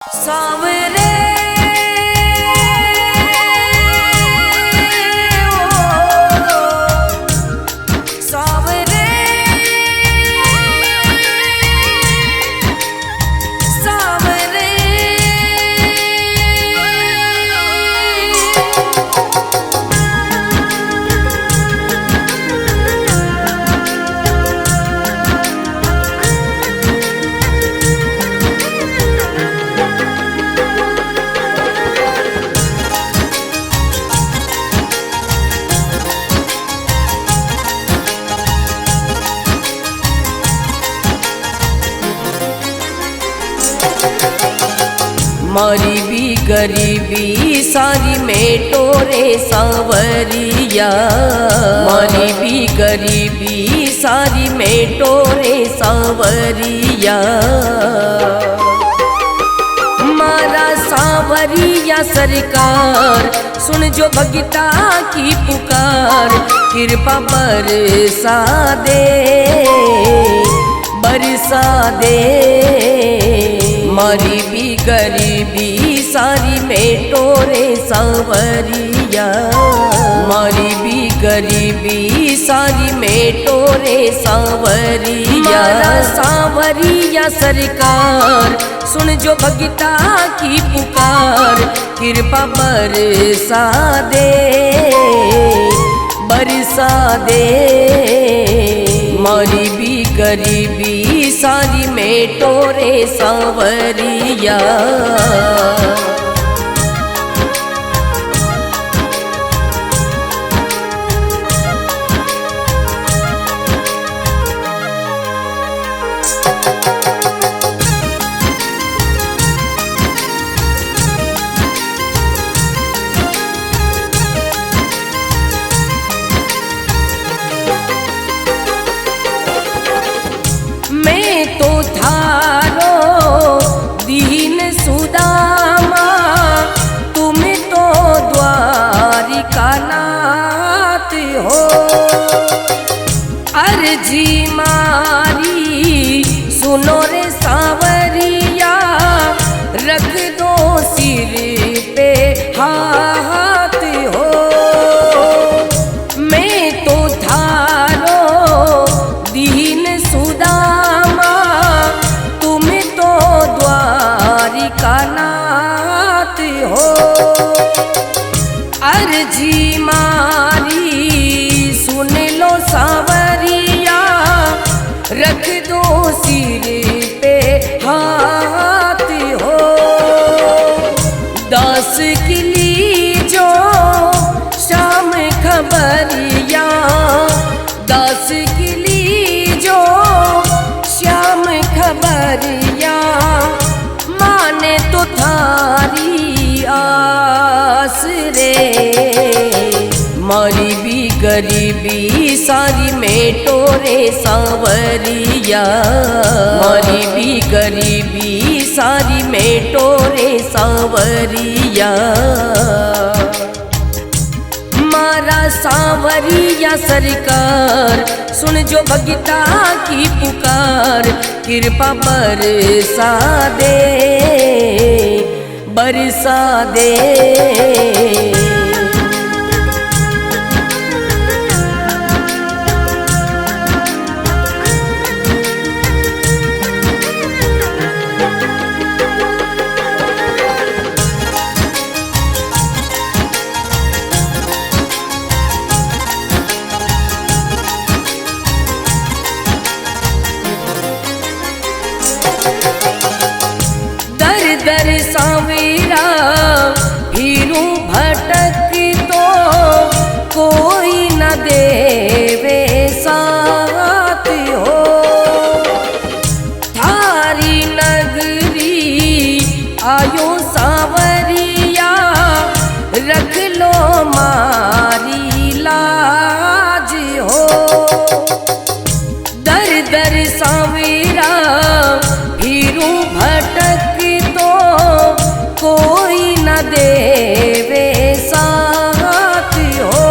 सावरे सावरे सावरे मारी भी गरीबी सारी मेटो रे सांवरिया, मारी भी गरीबी सारी मेटो रे सांवरिया। मारा सांवरिया सरकार सुन जो भगता की पुकार, कृपा बरसा दे बरसा दे। मारी भी गरीबी सारी मेटो रे सांवरिया, मारी भी गरीबी सारी मेटो रे सांवरिया। मारा सांवरिया सरकार सुन जो भगता की पुकार, कृपा बरसा दे बरसा दे। मारी भी गरीबी सारी मेटो रे सांवरिया। मैं तो थारो दीन सुदामा, तुम तो द्वारिका नाथ हो। अर्जी मारी सुनो रे सांवरिया, रख दो सिर पे हाथ हो। मैं तो थारो दीन सुदामा, तुम तो द्वारिका नाथ हो। अर्जी मारी सुन लो सांवरिया, रख दो सिर पे हाथ हो। दास की लीजो शाम खबरिया, दास की लीजो श्याम खबरिया। माने तो थारी आस रे, मारी भी गरीबी सारी मेटो रे सांवरिया, मारी भी गरीबी सारी मेटो रे सांवरिया। मारा सांवरिया सरकार सुन जो भगता की पुकार, कृपा बरसा दे बरसा दे। दर सांवरा फिरूं भटक तो, कोई न देवे साथ हो। थारी नगरी आयो सांवरिया, रख लो मारी लाज हो। दर दर सांवरा फिरूं भटक तो, कोई न देवे साथ हो।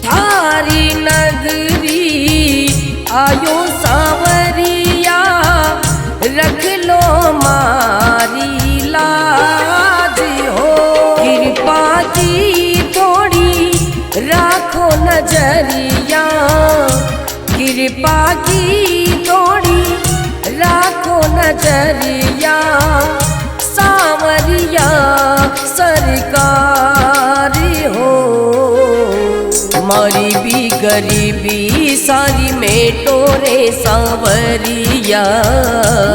थारी नगरी आयो सांवरिया, रख लो माँ सरकार हो। मारी भी गरीबी सारी मेटो रे सांवरिया,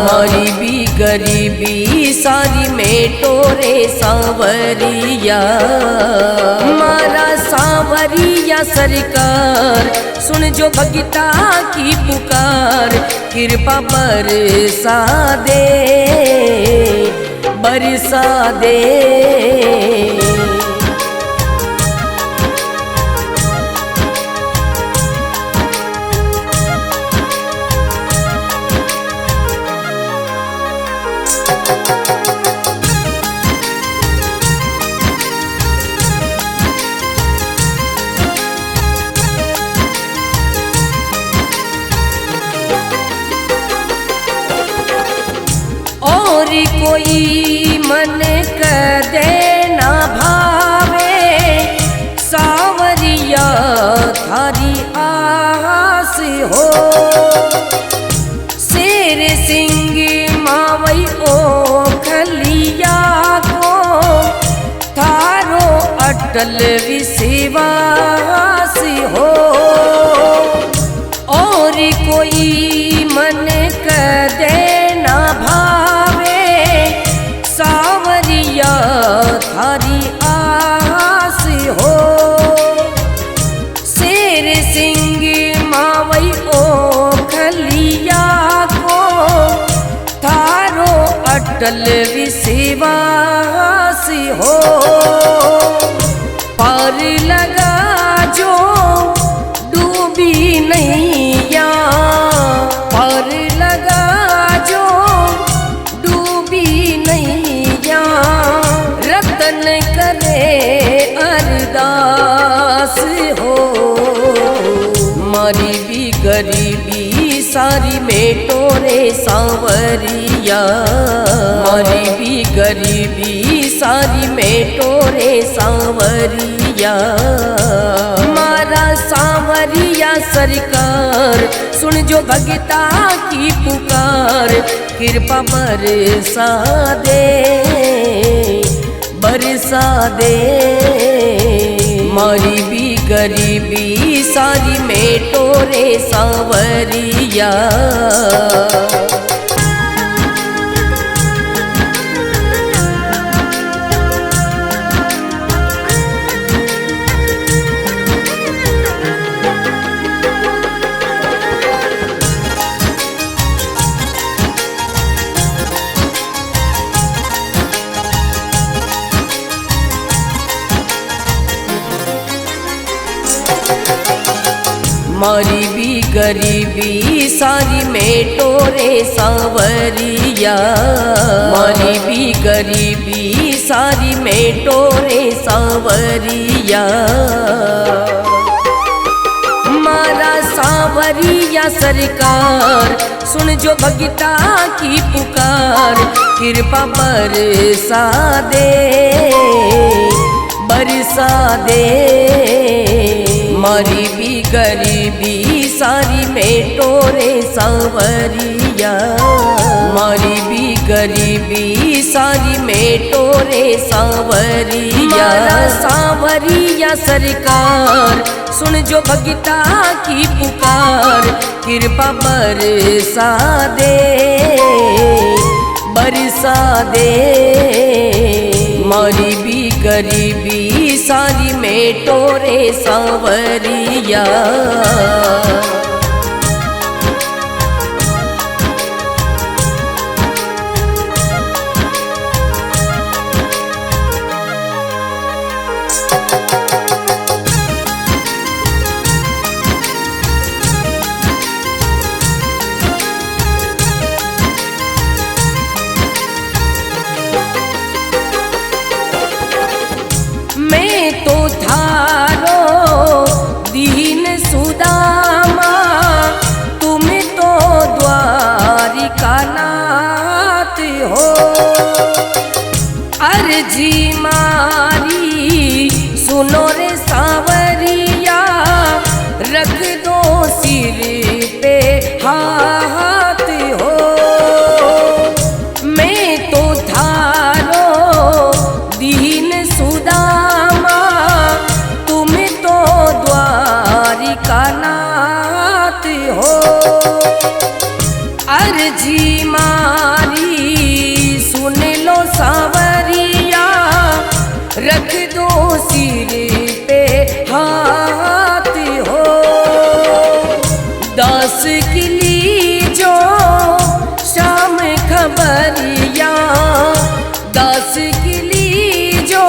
मारी भी गरीबी सारी मेटो रे सांवरिया। मारा सांवरिया सरकार सुन जो भगता की पुकार, कृपा बरसा दे बरसा दे। और कोई मन कदे ना भावे, सांवरिया थारी आस हो। शेर सिंह मावई ओ खलिया को, थारो अटल विश्वास हो। और कोई मन कदे ना भावे, सांवरिया थारी आस हो। शेर सिंह मावई ओ खलिया को, थारो अटल विश्वास हो। पार लगा जो डूबी नैया, पार लगा जो डूबी नैया। रतन करे अरदास हो। मारी भी गरीबी सारी मेटो रे सांवरिया, मारी भी गरीबी सारी मेटो रे सांवरिया। मारा सांवरिया सरकार सुन जो भगता की पुकार, कृपा बरसा दे बरसा दे। मारी भी गरीबी सारी मेटो रे सांवरिया। मारी भी गरीबी सारी मेटो रे सांवरिया, मारी भी गरीबी सारी मेटो रे सांवरिया। मारा सांवरिया सरकार सुन जो भगता की पुकार, कृपा बरसा दे बरसा दे। मारी भी गरीबी सारी मेटो रे सांवरिया, मारी भी गरीबी सारी मेटो रे सांवरिया। मारा सांवरिया सरकार सुन जो भगता की पुकार, कृपा बरसा दे बरसा दे। मारी भी गरीबी सारी मेटो रे सांवरिया। मैं तो थारो दीन सुदामा, तुम तो द्वारिका नाथ हो। अर्जी मारी सुनो रे सांवरिया, रख दो सिर पे हाथ हो। मैं तो थारो दीन रख दो सिर पे हाथ हो। दास की लीजो शाम खबरिया, दास की लीजो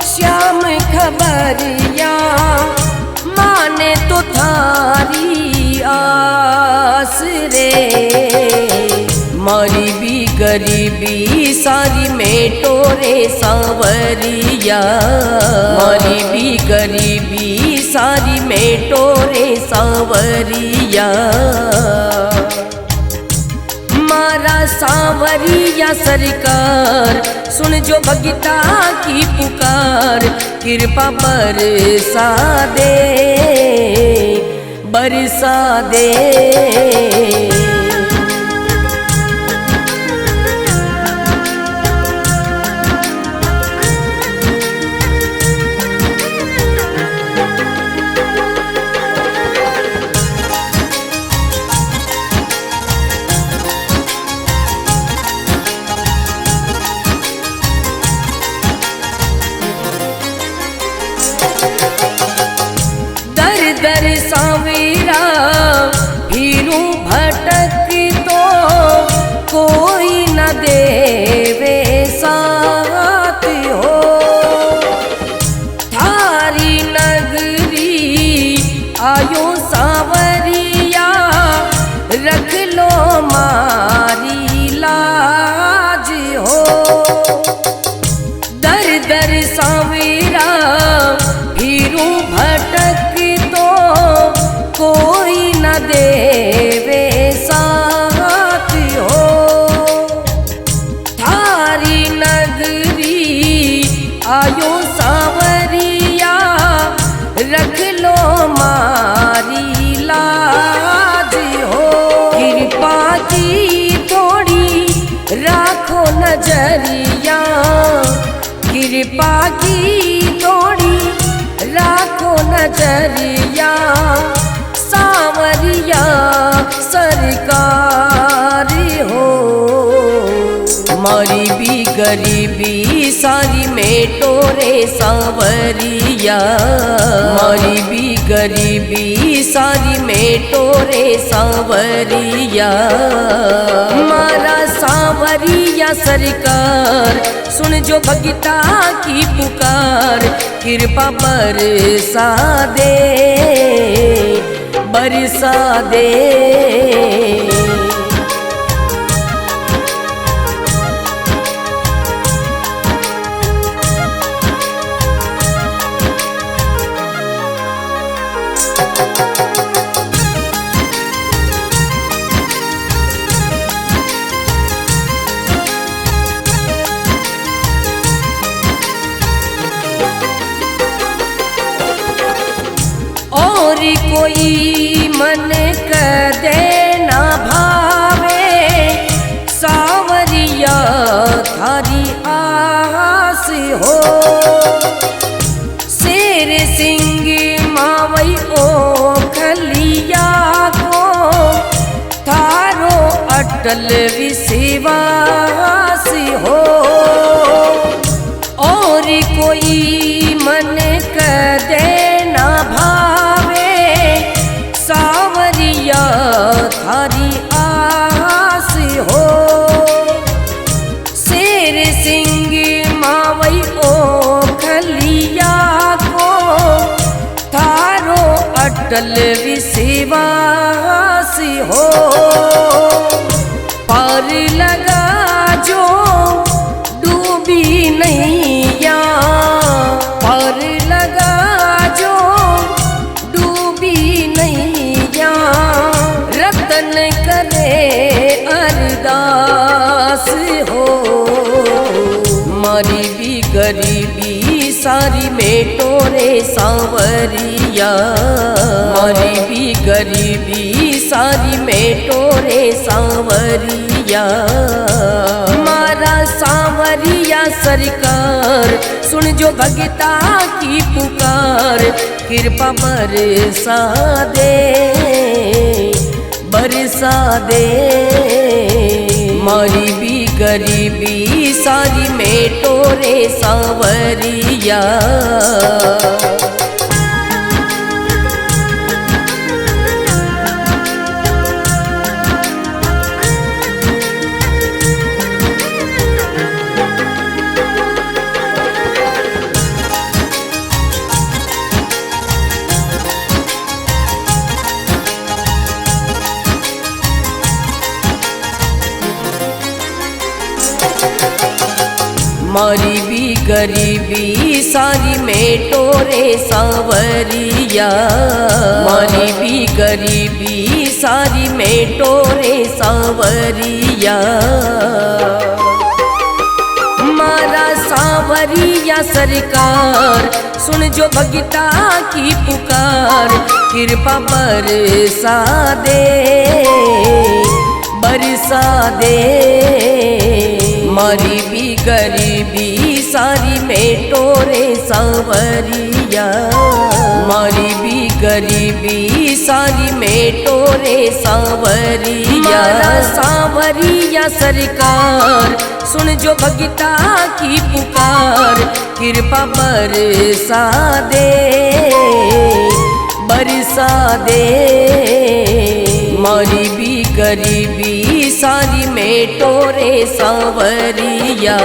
श्याम खबरिया, माने तो थारी आस रे। मारी भी गरीबी सारी मेटो रे सांवरिया, मारी भी गरीबी सारी मेटो रे सांवरिया। मारा सांवरिया सरकार सुन जो भगता की पुकार, कृपा बरसा दे बरसा दे। दर सांवरा फिरूं भटक तो कोई न देवे साथ हो। थारी नगरी आयो सांवरिया, रख लो मारी लाज हो। दर दर सांवरा फिरूं भटक कोई न देवे साथ हो। थारी नगरी आयो सांवरिया, रख लो मारी लाज हो। कृपा की थोड़ी राखो नजरिया, कृपा की थोड़ी राखो नजरिया। सांवरिया सरकार हो, मारी भी गरीबी सारी मेटो रे सांवरिया, मारी भी गरीबी सारी मेटो रे सांवरिया। मारा सांवरिया सरकार सुन जो भगता की पुकार, कृपा बरसा दे बरसा दे। और कोई मन कदे ना भावे, सांवरिया थारी आस हो। शेर सिंह मावई ओ खलिया को, थारो अटल विश्वास हो। और कोई मन कदे ना भावे, सांवरिया थारी आस हो। शेर सिंह मावई ओ खलिया को, थारो अटल विश्वास हो। पार लगा जो डूबी नैया, पार लगा जो डूबी नैया। रतन करे अरदास हो, मारी भी गरीबी सारी मेटो रे सांवरिया, मारी भी गरीबी सारी मेटो रे सांवरिया। मारा सांवरिया सरकार सुन जो भगता की पुकार, कृपा बरसा दे बरसा दे। मारी भी गरीबी सारी मेटो रे सांवरिया। मारी भी गरीबी सारी मेटो रे सांवरिया। मारी भी गरीबी सारी मेटो रे सांवरिया। मारा सांवरिया सरकार सुन जो भगता की पुकार, कृपा बरसा दे बरसा दे। मारी भी गरीबी सारी मेटो रे सांवरिया। मारी भी गरीबी सारी मेटो रे सांवरिया। मारा सांवरिया सरकार सुन जो भगता की पुकार, कृपा बरसा दे बरसा दे। मारी भी गरीबी सारी मेटो रे सांवरिया।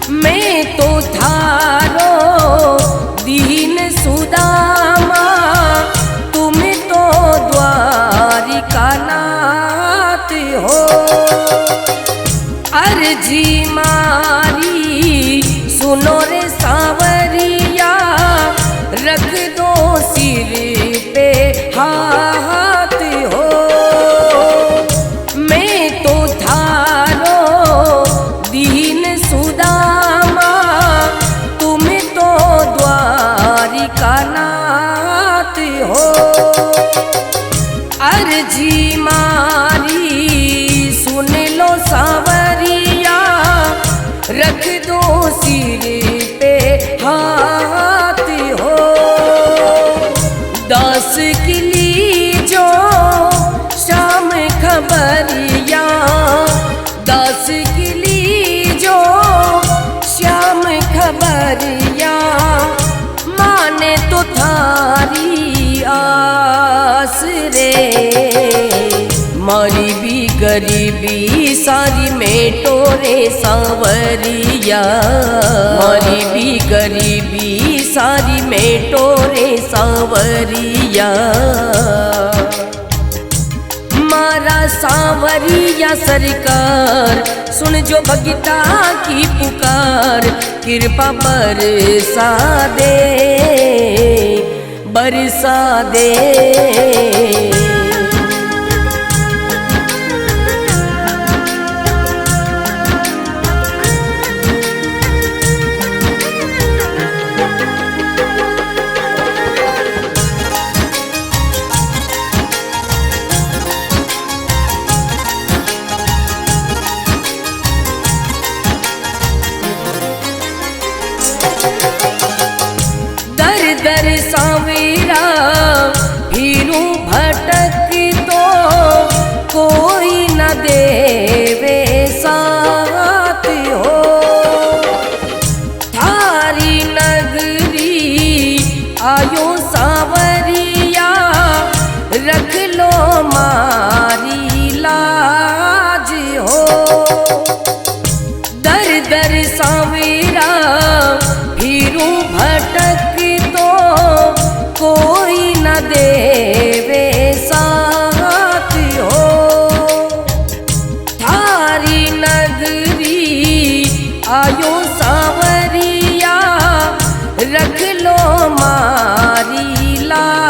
मैं तो थारो दीन सुदामा, तुम तो द्वारिका नाथ हो। अर्जी मारी सुनो रे सांवरिया, रख दो सिर पे हाथ हो। मैं तो थारो दीन सुदामा, तुम तो द्वारिका नाथ हो। अर्जी मारी सुन लो सांवरिया, रख दो सिर पे हाथ हो। दास की लीजो शाम खबरिया, दास की लीजो श्याम खबरिया। माने तो थारी आस रे। मारी भी गरीबी सारी मेटो रे सांवरिया। मारी भी गरीबी सारी मेटो रे सांवरिया। मारा सांवरिया सरकार सुन जो भगता की पुकार, कृपा बरसा दे बरसा दे। दर सांवरिया फिरू भटक तो, कोई न देवे साथ हो। थारी नगरी आयो सांवरिया, रख लो मारी लाज हो। दर दर सांवरिया फिरू भटक तो, कोई न देवे साथ हो। थारी नगरी आयो सांवरिया, रख लो मारी लाज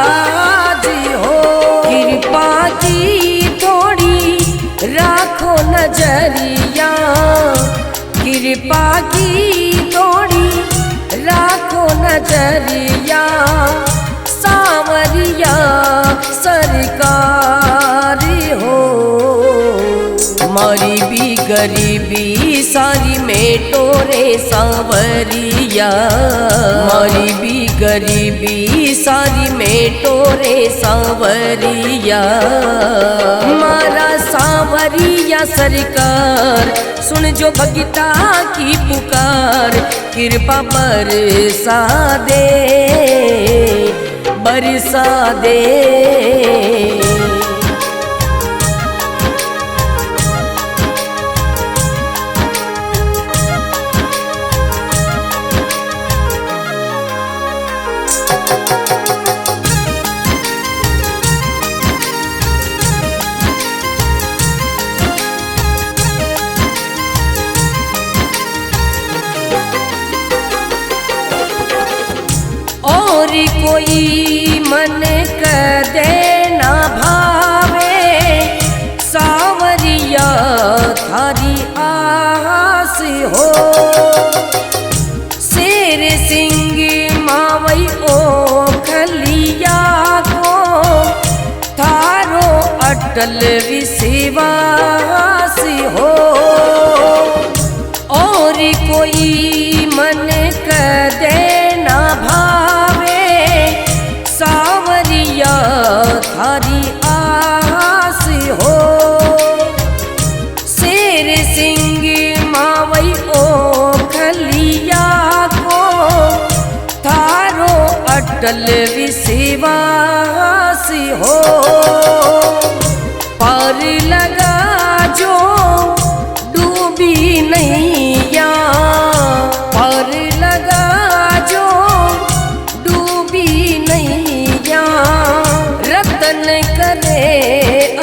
नगरिया सावरिया सरकार हो। मारी भी गरीबी सारी मेटो रे सावरिया, मारी भी गरीबी सारी मेटो रे सावरिया। मारा सावरिया सरकार सुन जो भगता की पुकार, कृपा बरसा दे बरसा दे। और कोई मन कदे ना भावे, सावरिया थारी आस हो। शेर सिंह मावई ओ खलिया को, थारो अटल विश्वास हो। और कोई मन कदे ना भावे, सावरिया थारी आस हो। शेर सिंह मावई ओ खलिया को, थारो अटल विश्वास हो। पार लगा जो डूबी नैया, पार लगा जो डूबी नैया। रतन करे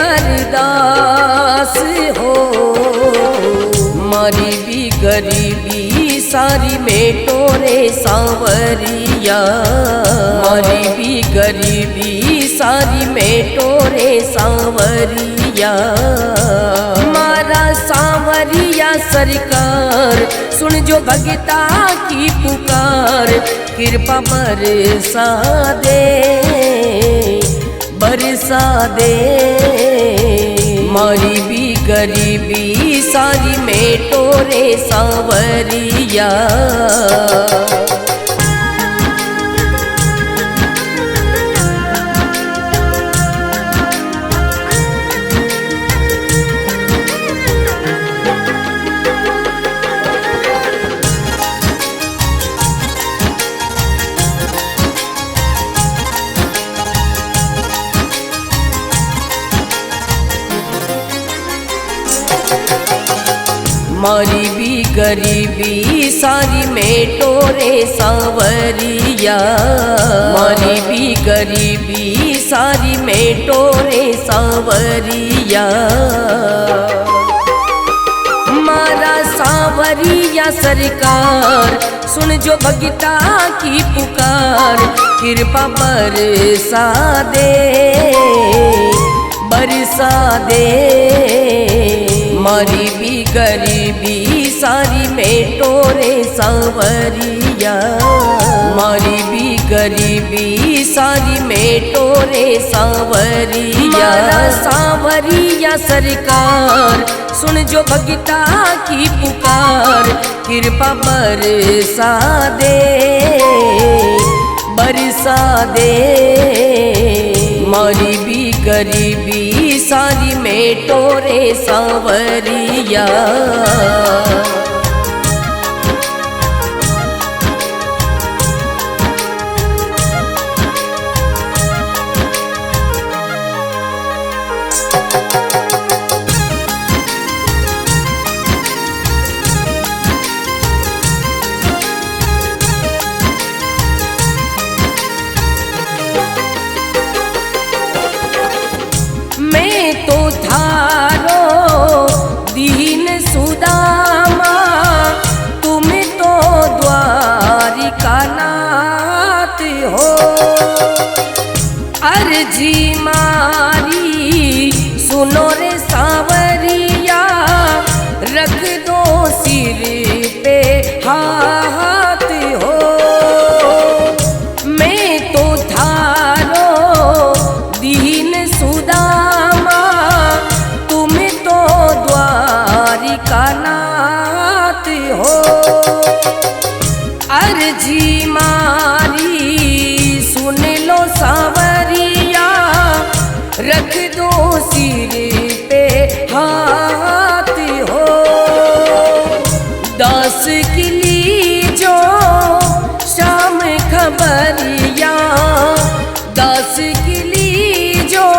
अरदास हो, मारी भी गरीबी सारी मेटो रे सावरिया, मारी भी गरीबी सारी मेटो रे सावरिया। मारा सावरिया सरकार सुन जो भगता की पुकार, कृपा बरसा दे बरसा दे। मारी भी गरीबी सारी मेटो रे सावरिया। मारी भी गरीबी सारी मेटो रे सावरिया, मारी भी गरीबी सारी मेटो रे सावरिया। मारा सावरिया सरकार सुन जो भगता की पुकार, कृपा बरसा दे बरसा दे। मारी भी गरीबी सारी मेटो रे सावरिया, मारी भी गरीबी सारी मेटो रे सावरिया। मारा सावरिया सरकार सुन जो भगता की पुकार, कृपा बरसा दे बरसा दे। मारी भी गरीबी सारी मेटो रे सावरिया। मैं तो थारो दीन सुदामा, तुम तो द्वारिका नाथ हो। अर्जी मारी सुनो रे सावरिया, रख दो सिर पे हाथ हो। रख दो सिर पे हाथ हो। दास की लीजो शाम खबरिया, दास की लीजो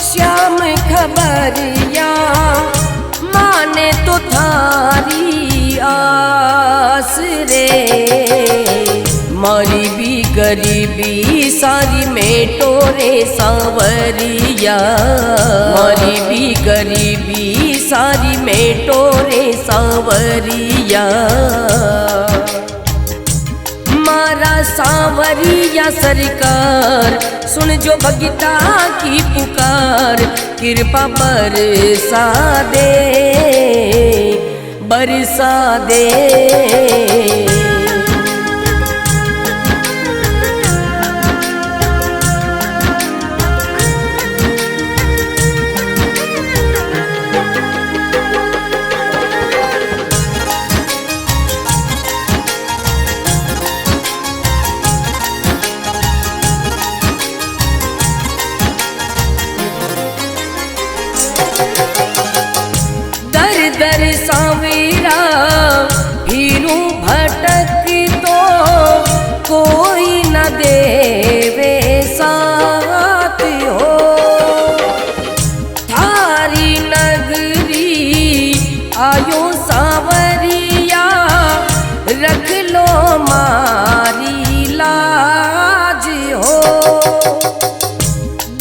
श्याम खबरिया, माने तो थारी आस रे। मारी भी गरीबी सारी मेटो रे सांवरिया, मारी भी गरीबी सारी मेटो रे सांवरिया। मारा सांवरिया सरकार सुन जो भगता की पुकार, कृपा बरसा दे, बरसा दे। दर सांवरा फिरू भटक तो कोई न देवे साथ हो। थारी नगरी आयो सांवरिया, रख लो मारी लाज हो।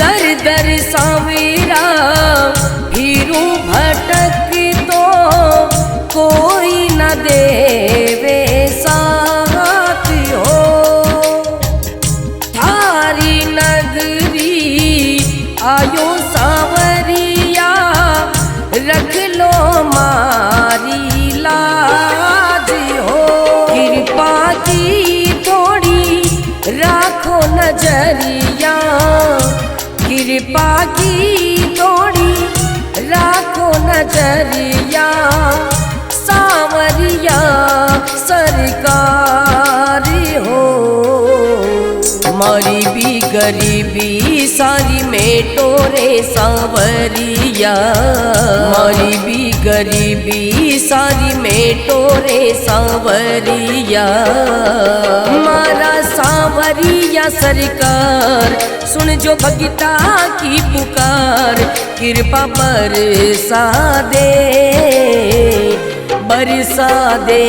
दर दर सांवरा फिरू भटक कोई न देवे साथ हो। थारी नगरी आयो सांवरिया, रख लो मारी लाज हो। कृपा की थोड़ी राखो नजरिया, कृपा की थोड़ी राखो नजरिया। सांवरिया सरकार हो, मारी भी गरीबी सारी मेटो रे सांवरिया, मारी भी गरीबी सारी मेटो रे सांवरिया। मारा सांवरिया सरकार सुन जो भगता की पुकार, कृपा बरसा दे, बरसा दे।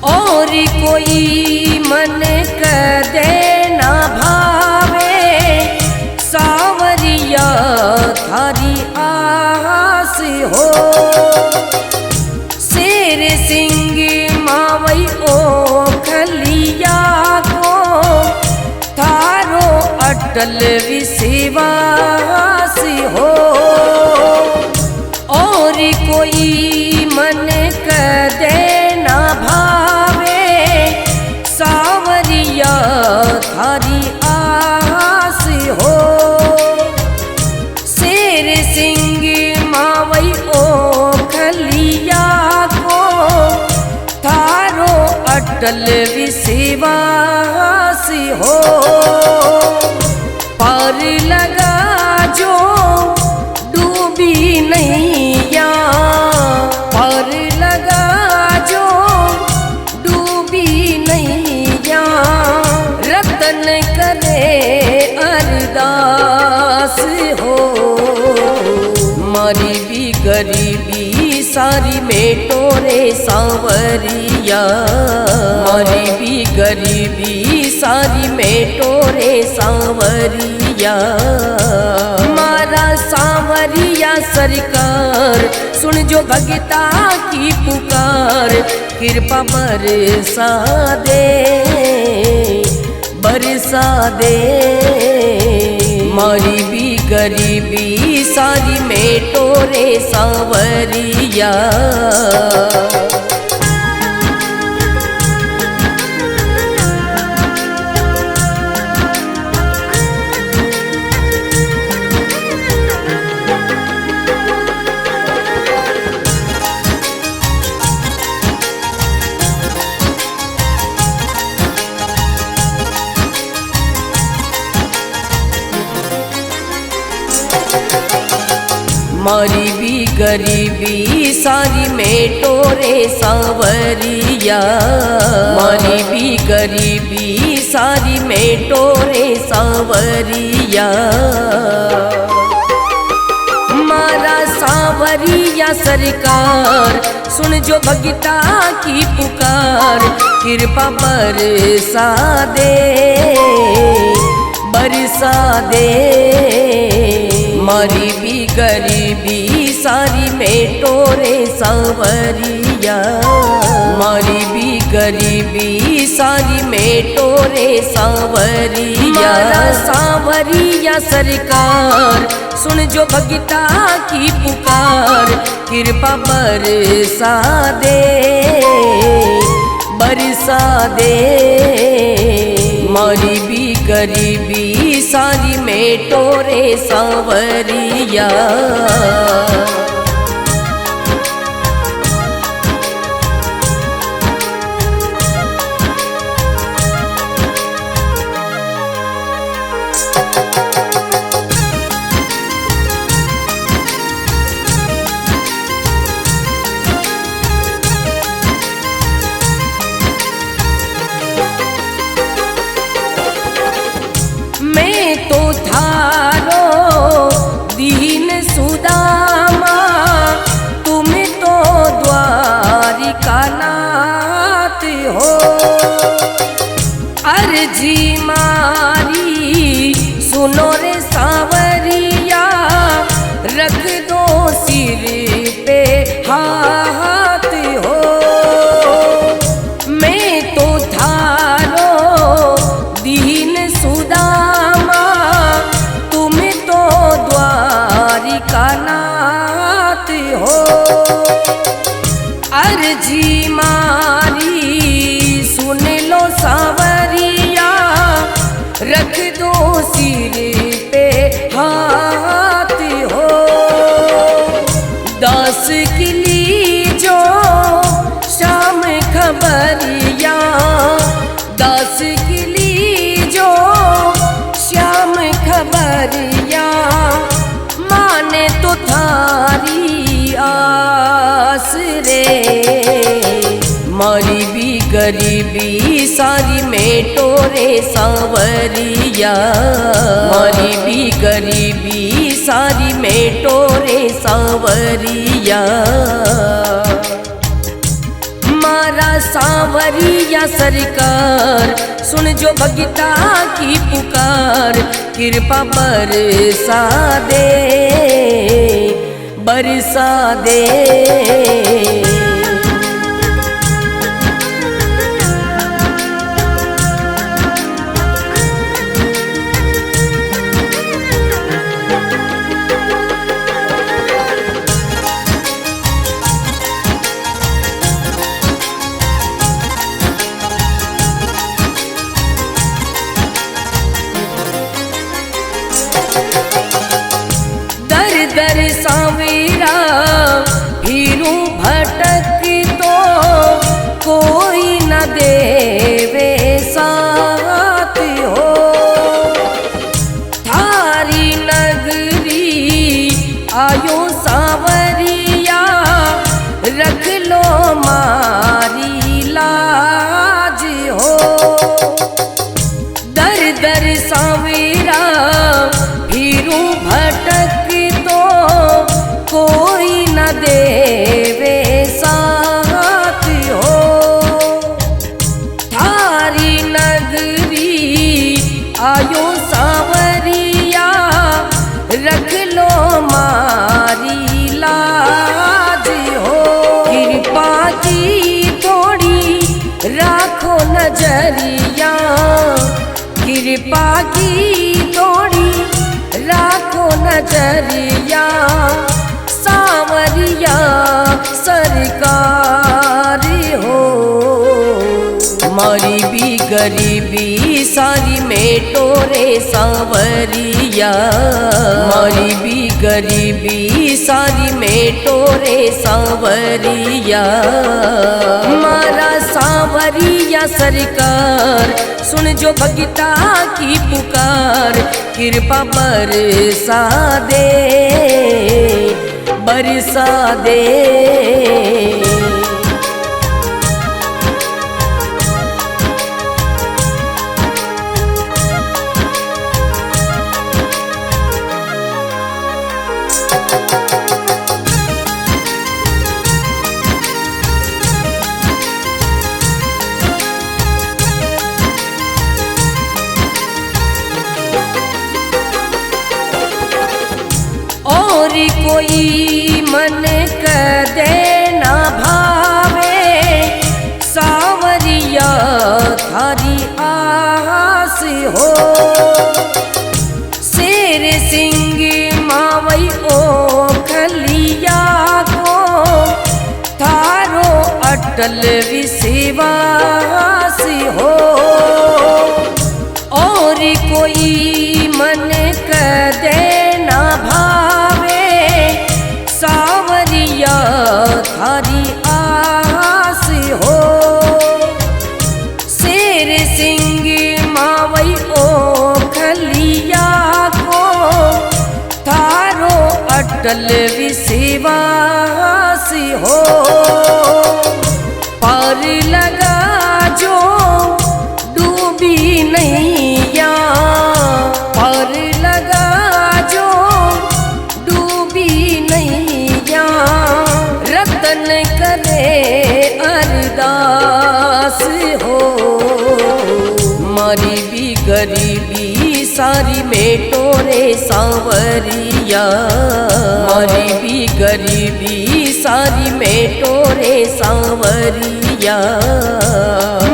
और कोई मन कदे ना भावे, सांवरिया थारी आस हो। शेर सिंह मावई ओ खलिया को, थारो अटल विश्वास हो। और कोई मन कदे ना भावे, सांवरिया थारी आस हो। शेर सिंह मावई ओ खलिया को, थारो अटल विश्वास हो। पार लगा जो डूबी नैया, पार लगा जो डूबी नैया। रतन करे अरदास हो, मारी भी गरीबी सारी मेटो रे सांवरिया, मारी भी गरीबी सारी मेटो रे सांवरिया। मारा सांवरिया सरकार सुन जो भगता की पुकार, कृपा बरसा दे, बरसा दे। मारी भी गरीबी सारी मेटो रे सांवरिया। मारी भी गरीबी सारी मेटो रे सांवरिया। मारी भी गरीबी सारी मेटो रे सांवरिया। मारा सांवरिया सरकार सुन जो भगता की पुकार, कृपा बरसा दे बरसा दे। मारी भी गरीबी सारी मेटो रे सांवरिया। मारी भी गरीबी सारी मेटो रे सांवरिया। मारा सांवरिया सरकार सुन जो भगता की पुकार, कृपा बरसा दे बरसा दे। मारी भी गरीबी सारी मेटो रे सांवरिया। मैं तो थारो दीन सुदामा, तुम तो द्वारिका नाथ हो। अर्जी मारी सुनो रे सांवरिया, रख दो सिर पे हाथ हो। मैं तो थारो दीन सुदामा, तुम तो द्वारिका नाथ हो। अर्जी मारी सुन लो सांवरिया, रख दो सिर पे हाथ हो। दास की लीजो शाम खबरिया, दास की लीजो श्याम खबरिया। माने तो थारी आस रे। मारी भी गरीबी सारी मेटो रे सांवरिया। मारी भी गरीबी सारी मेटो रे सांवरिया। मारा सांवरिया सरकार सुन जो भगता की पुकार, कृपा बरसा दे बरसा दे। दर सांवरिया फिरूं भटक तो, कोई न देवे साथ हो। थारी नगरी आयो सांवरिया, रख लो मारी लाज हो। दर दर सांवरिया फिरूं भटक तो, कोई न देवे साथ हो। थारी नगरी आयो सांवरिया, रख लो मारी लाज हो। कृपा की थोड़ी राखो नजरिया, कृपा की थोड़ी नजरिया सांवरिया सरकार हो। मारी भी गरीबी सारी मेटो रे सांवरिया, मारी भी गरीबी सारी मेटो रे सांवरिया। मारा सांवरिया सरकार सुन जो भगता की पुकार, कृपा बरसा दे बरसा दे। और कोई मन कदे न भावे, सांवरिया थारी आस हो। शेर सिंह मावई ओ खलिया को, थारो अटल विश्वास हो। और कोई मन कदे न भावे, सांवरिया थारी आस हो। शेर सिंह मावई ओ खलिया को, थारो अटल विश्वास हो। पार लगा जो डूबी नैया, पार लगा जो डूबी नैया। रतन करे अरदास हो, मारी भी गरीबी सारी मेटो रे सांवरिया, मारी भी गरीबी सारी मेटो रे सांवरिया।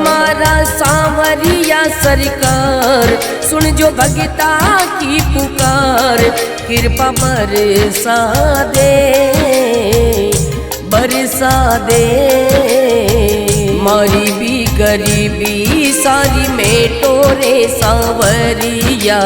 मारा सांवरिया सरकार सुन जो भगता की पुकार, कृपा बरसा दे बरसा दे। मारी भी गरीबी सारी मेटो रे सांवरिया।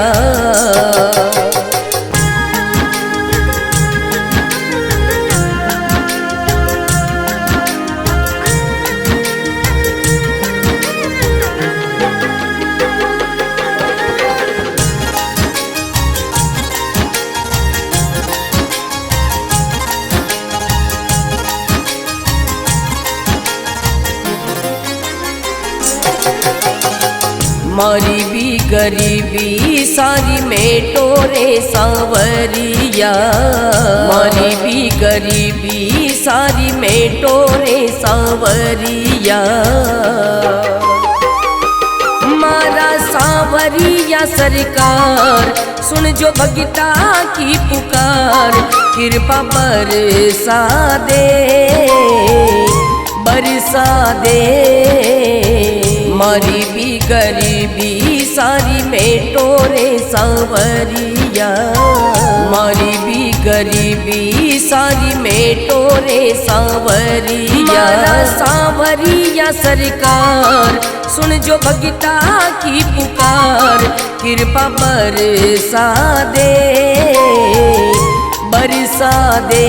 मारी भी गरीबी सारी मेटो रे सांवरिया, मारी भी गरीबी सारी मेटो रे सांवरिया। मारा सांवरिया सरकार सुन जो भगता की पुकार, कृपा बरसा दे बरसा दे। मारी भी गरीबी सारी मेटो रे सांवरिया, मारी भी गरीबी सारी मेटो रे सांवरिया। मारा सांवरिया सरकार सुन जो भगता की पुकार, कृपा बरसा दे बरसा दे।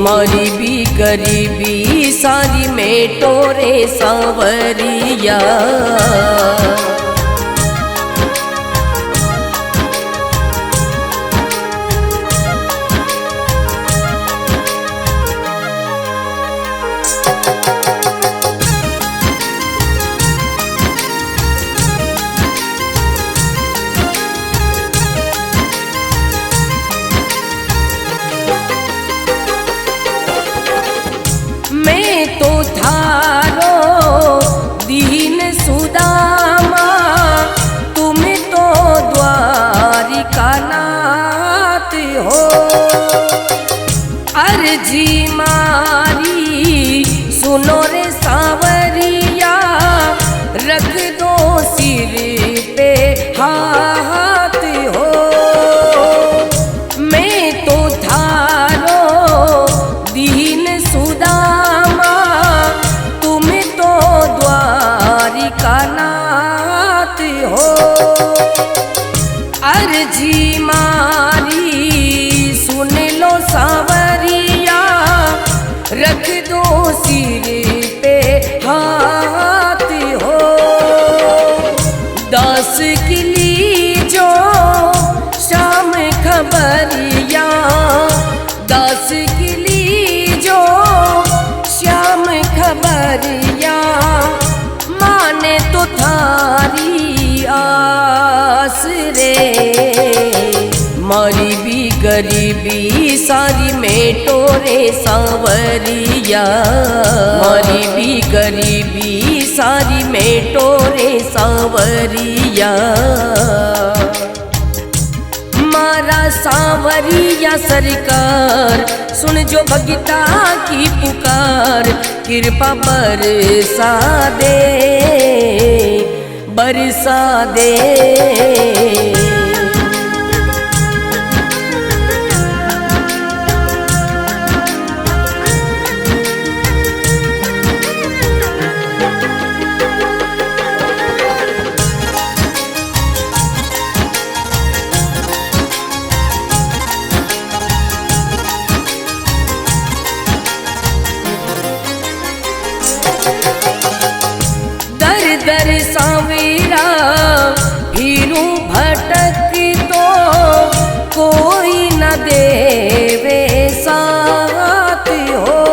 मारी भी गरीबी सारी मेटो रे सांवरिया। मैं तो थारो दीन सुदामा, तुम तो द्वारिका नाथ हो। अर्जी मारी सुनो रे सांवरिया, रख दो सिर पे हाथ हो। दास रे। मारी भी गरीबी सारी मेटो रे सांवरिया, मारी भी गरीबी सारी मेटो रे सांवरिया। मारा सांवरिया सरकार सुन जो भगता की पुकार, कृपा बरसा दे बरसा दे। दर सांवरा फिरूं भटक तो कोई न देवे साथ हो।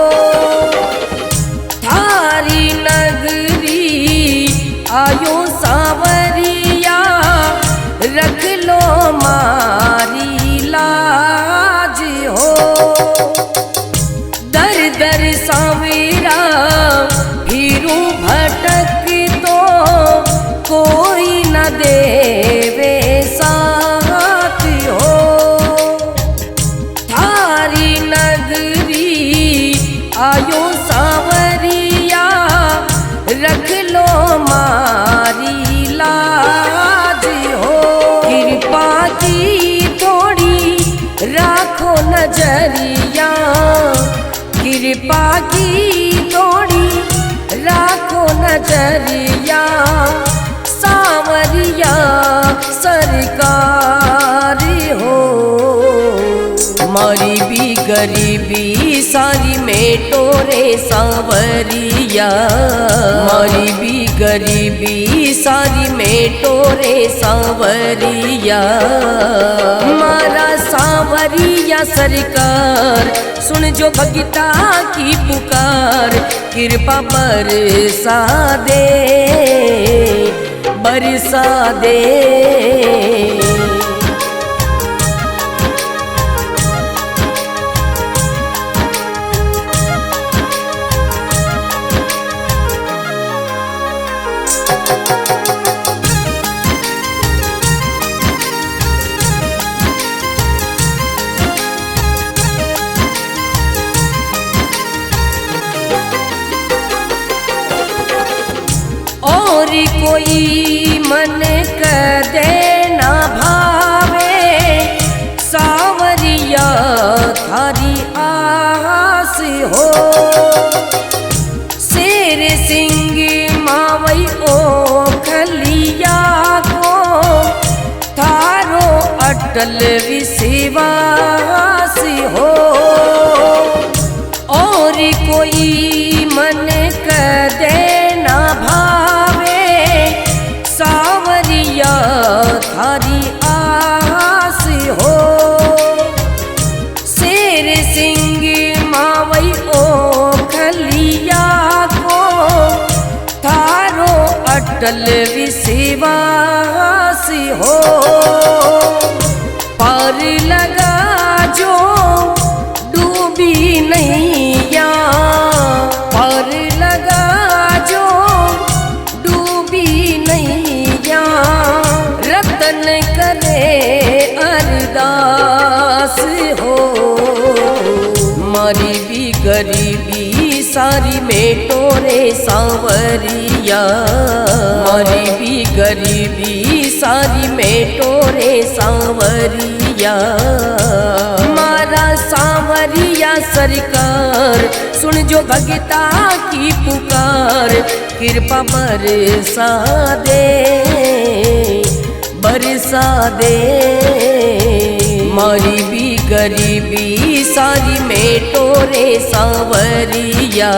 थारी नगरी आयो सांवरिया, रख लो मारी लाज हो। दर दर सांवरा फिरूं भटक कोई न देवे साथ हो। थारी नगरी आयो सांवरिया, रख लो मारी लाज हो। कृपा की थोड़ी राखो नजरिया, कृपा की थोड़ी राखो नजरिया। सांवरिया सरकार हो, मारी भी गरीबी सारी मेटो रे सांवरिया, मारी भी गरीबी सारी मेटो रे सांवरिया। मारा सांवरिया सरकार सुन जो भगता की पुकार, कृपा बरसा दे बरसा दे। और कोई मन कदे ना भावे, सांवरिया थारी आस हो। शेर सिंह मावई ओ खलिया को, थारो अटल विश्वास हो। और कोई मन कदे ना भावे, सांवरिया थारी आस हो। शेर सिंह मावई ओ खलिया को, थारो अटल विश्वास हो। पार लगा जो डूबी नैया, पार लगा जो डूबी नैया। रतन करे अरदास हो, मारी भी गरीबी सारी मेटो रे सांवरिया, मारी भी गरीबी सारी मेटो रे सांवरिया। मारा सांवरिया सरकार सुन जो भगता की पुकार, कृपा बरसा दे बरसा दे। मारी भी गरीबी सारी मेटो रे सांवरिया,